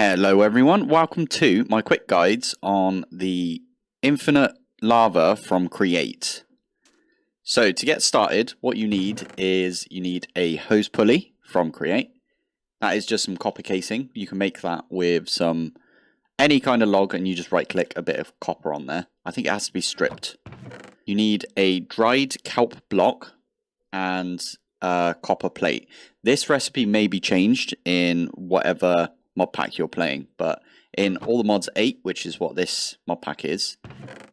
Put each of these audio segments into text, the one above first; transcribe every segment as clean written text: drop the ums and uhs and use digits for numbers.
Hello everyone, welcome to my quick guides on the infinite lava from Create. So to get started, what you need is a hose pulley from Create. That is just some copper casing. You can make that with any kind of log and you just right click a bit of copper on there. I think it has to be stripped. You need a dried kelp block and a copper plate. This recipe may be changed in whatever mod pack you're playing, but in all the mods 8, which is what this mod pack is,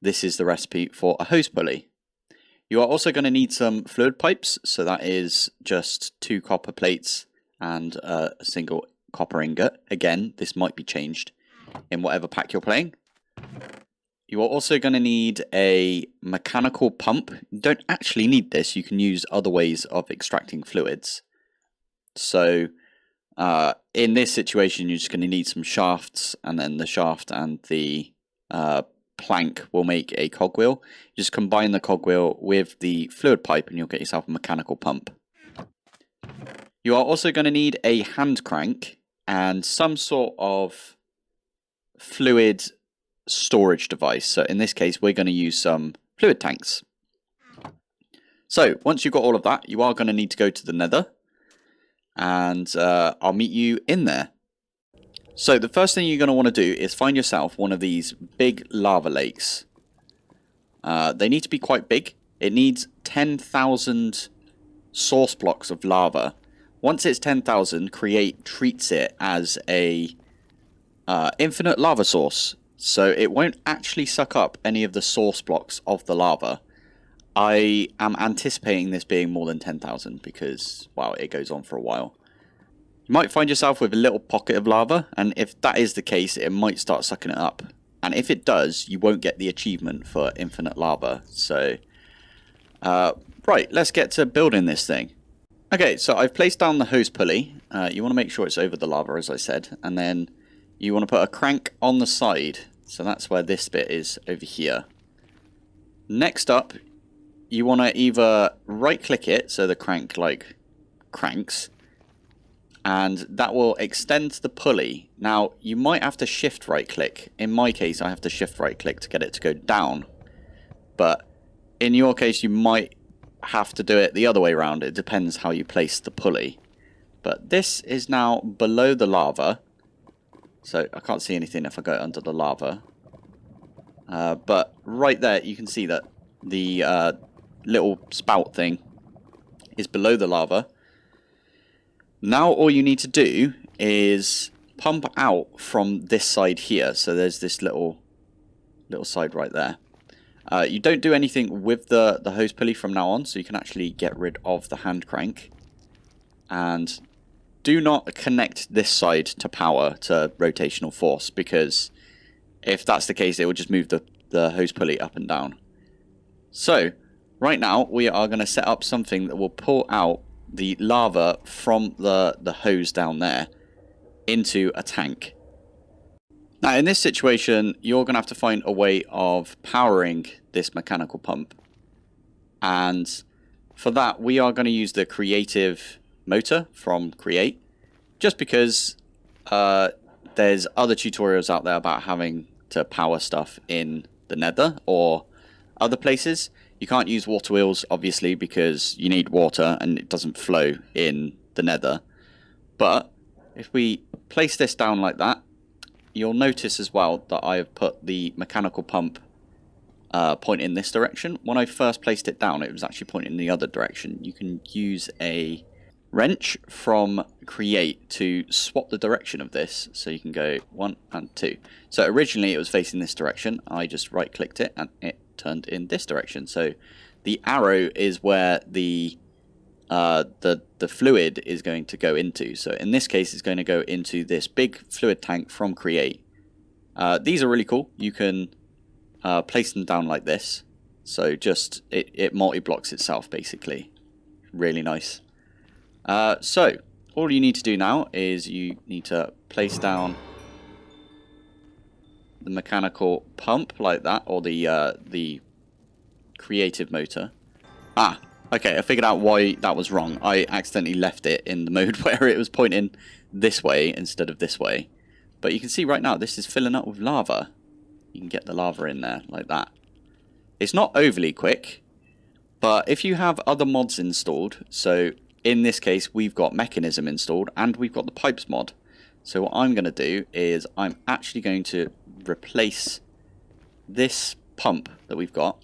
this is the recipe for a hose pulley. You are also going to need some fluid pipes, so that is just 2 copper plates and a single copper ingot. Again, this might be changed in whatever pack you're playing. You are also going to need a mechanical pump. You don't actually need this, you can use other ways of extracting fluids. So in this situation, you're just going to need some shafts, and then the shaft and the plank will make a cogwheel. You just combine the cogwheel with the fluid pipe and you'll get yourself a mechanical pump. You are also going to need a hand crank and some sort of fluid storage device. So in this case, we're going to use some fluid tanks. So once you've got all of that, you are going to need to go to the Nether. And I'll meet you in there. So the first thing you're going to want to do is find yourself one of these big lava lakes. They need to be quite big. It needs 10,000 source blocks of lava. Once it's 10,000, Create treats it as a infinite lava source. So it won't actually suck up any of the source blocks of the lava. I am anticipating this being more than 10,000 because, wow, it goes on for a while. You might find yourself with a little pocket of lava, and if that is the case, it might start sucking it up. And if it does, you won't get the achievement for infinite lava. So, right, let's get to building this thing. Okay, so I've placed down the hose pulley. You want to make sure it's over the lava, as I said, and then you want to put a crank on the side. So that's where this bit is over here. Next up, you want to either right click it so the crank like cranks, and that will extend the pulley. Now you might have to shift right click. In my case, I have to shift right click to get it to go down, but in your case you might have to do it the other way around. It depends how you place the pulley. But this is now below the lava, so I can't see anything if I go under the lava, but right there you can see that the little spout thing is below the lava. Now all you need to do is pump out from this side here. So there's this little side right there. You don't do anything with the hose pulley from now on, so you can actually get rid of the hand crank. And do not connect this side to power, to rotational force, because if that's the case, it will just move the hose pulley up and down. So right now, we are going to set up something that will pull out the lava from the hose down there into a tank. Now, in this situation, you're going to have to find a way of powering this mechanical pump. And for that, we are going to use the creative motor from Create, just because there's other tutorials out there about having to power stuff in the Nether or other places. You can't use water wheels, obviously, because you need water and it doesn't flow in the Nether. But if we place this down like that, you'll notice as well that I have put the mechanical pump point in this direction. When I first placed it down, it was actually pointing in the other direction. You can use a wrench from Create to swap the direction of this, so you can go 1 and 2. So originally it was facing this direction. I just right clicked it and it turned in this direction. So the arrow is where the fluid is going to go into. So in this case, it's going to go into this big fluid tank from Create. These are really cool. You can place them down like this. So just it multi-blocks itself, basically. Really nice. So all you need to do now is you need to place down the mechanical pump like that, or the creative motor. Okay, I figured out why that was wrong. I accidentally left it in the mode where it was pointing this way instead of this way. But you can see right now this is filling up with lava. You can get the lava in there like that. It's not overly quick, but if you have other mods installed, so in this case we've got mechanism installed and we've got the pipes mod. So what I'm going to do is I'm actually going to replace this pump that we've got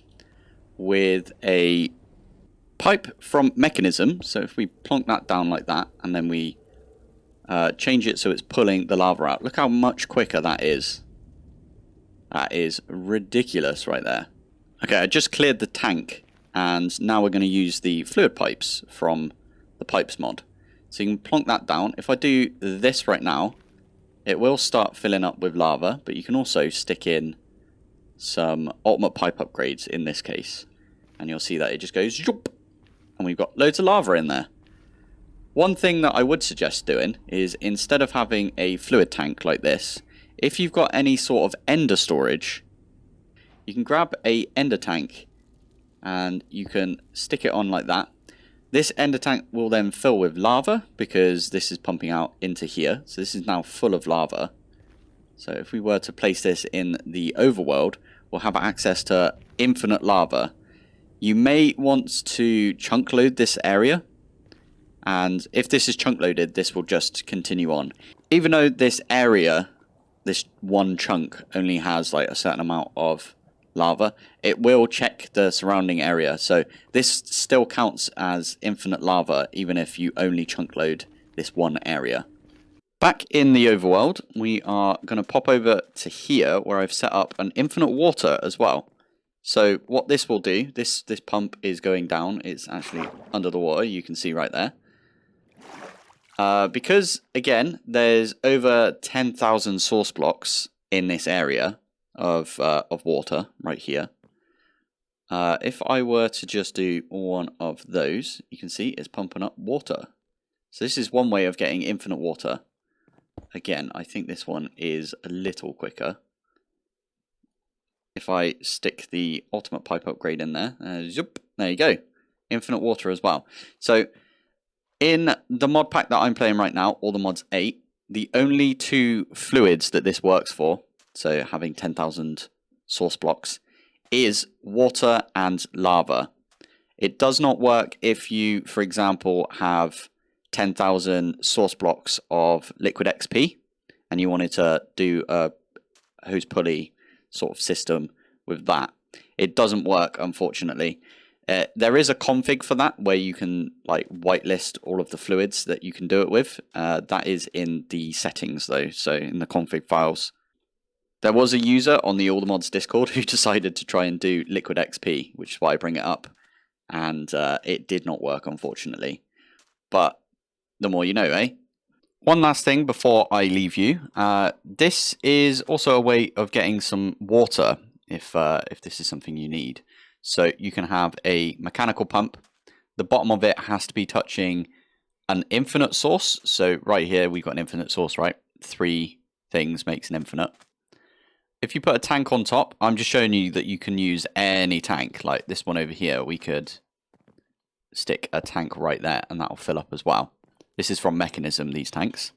with a pipe from mechanism. So if we plonk that down like that and then we change it so it's pulling the lava out. Look how much quicker that is. That is ridiculous right there. Okay, I just cleared the tank and now we're going to use the fluid pipes from the pipes mod. So you can plonk that down. If I do this right now, it will start filling up with lava, but you can also stick in some ultimate pipe upgrades in this case. And you'll see that it just goes, zoop, and we've got loads of lava in there. One thing that I would suggest doing is instead of having a fluid tank like this, if you've got any sort of ender storage, you can grab a ender tank and you can stick it on like that. This ender tank will then fill with lava because this is pumping out into here. So this is now full of lava. So if we were to place this in the overworld, we'll have access to infinite lava. You may want to chunk load this area. And if this is chunk loaded, this will just continue on. Even though this area, this one chunk only has like a certain amount of lava, it will check the surrounding area. So this still counts as infinite lava, even if you only chunk load this one area. Back in the overworld, we are going to pop over to here where I've set up an infinite water as well. So what this will do, this pump is going down. It's actually under the water, you can see right there. Because, again, there's over 10,000 source blocks in this area of water right here. If I were to just do one of those, you can see it's pumping up water. So this is one way of getting infinite water. Again, I think this one is a little quicker. If I stick the ultimate pipe upgrade in there, zoop, there you go. Infinite water as well. So in the mod pack that I'm playing right now, all the mods 8, the only two fluids that this works for, so having 10,000 source blocks, is water and lava. It does not work if you, for example, have 10,000 source blocks of liquid XP and you wanted to do a hose pulley sort of system with that. It doesn't work, unfortunately. There is a config for that where you can like whitelist all of the fluids that you can do it with. That is in the settings though, so in the config files. There was a user on the All the Mods Discord who decided to try and do liquid XP, which is why I bring it up, and it did not work, unfortunately. But the more you know, eh? One last thing before I leave you. This is also a way of getting some water if this is something you need. So you can have a mechanical pump. The bottom of it has to be touching an infinite source. So right here we've got an infinite source, right? 3 things makes an infinite. If you put a tank on top, I'm just showing you that you can use any tank. Like this one over here, we could stick a tank right there and that will fill up as well. This is from Mechanism, these tanks.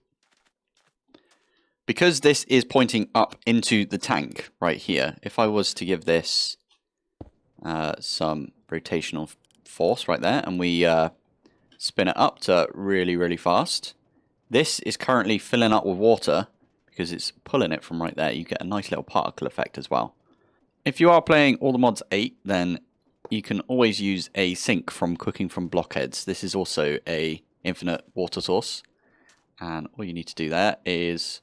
Because this is pointing up into the tank right here, if I was to give this some rotational force right there and we spin it up to really, really fast, this is currently filling up with water because it's pulling it from right there. You get a nice little particle effect as well. If you are playing All the Mods 8, then you can always use a sink from Cooking from Blockheads. This is also a infinite water source, and all you need to do there is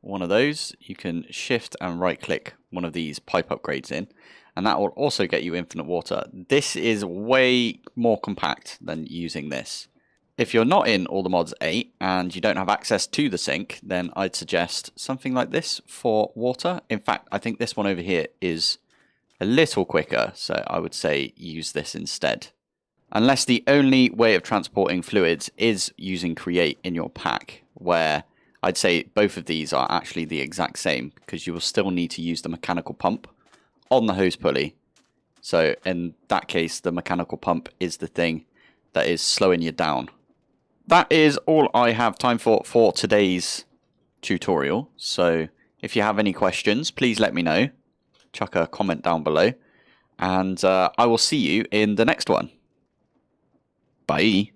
one of those. You can shift and right click one of these pipe upgrades in, and that will also get you infinite water. This is way more compact than using this. If you're not in All the Mods 8 and you don't have access to the sink, then I'd suggest something like this for water. In fact, I think this one over here is a little quicker, so I would say use this instead. Unless the only way of transporting fluids is using Create in your pack, where I'd say both of these are actually the exact same, because you will still need to use the mechanical pump on the hose pulley. So in that case, the mechanical pump is the thing that is slowing you down. That is all I have time for today's tutorial. So if you have any questions, please let me know. Chuck a comment down below. And I will see you in the next one. Bye.